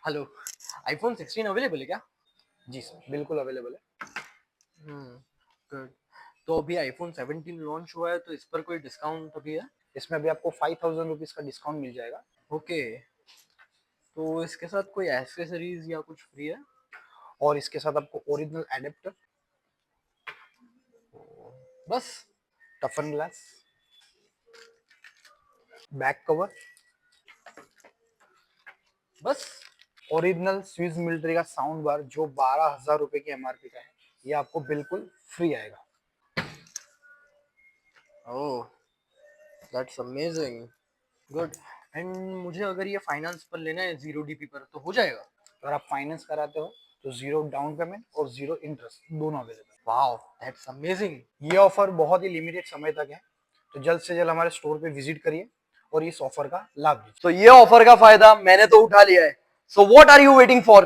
Hello, iPhone 16 available है क्या? जी sir, बिल्कुल अवेलेबल है। गुड। तो अभी आईफोन 17 लॉन्च हुआ है तो इस पर कोई डिस्काउंट अभी है? इसमें अभी आपको 5,000 रुपीज़ का डिस्काउंट मिल जाएगा। ओके, तो इसके साथ कोई एसेसरीज या कुछ फ्री है? और इसके साथ आपको ओरिजिनल एडेप्टर, बस? टफन ग्लास, बैक कवर, बस? ओरिजिनल स्विस मिलिट्री का साउंड बार जो 12,000 रुपए की एमआरपी का है, ये आपको बिल्कुल फ्री आएगा। ओह, दैट्स अमेजिंग। गुड। एंड मुझे अगर ये फाइनेंस पर लेना है जीरो डीपी पर तो हो जाएगा? अगर आप फाइनेंस कराते हो तो जीरो डाउन पेमेंट और जीरो इंटरेस्ट दोनों अवेलेबल वाओ, दैट्स अमेजिंग। है। ये ऑफर बहुत ही लिमिटेड समय तक है, तो जल्द से जल्द हमारे स्टोर पे विजिट करिए और इस ऑफर का लाभ लीजिए। तो ये ऑफर का फायदा मैंने तो उठा लिया है, so what are you waiting for?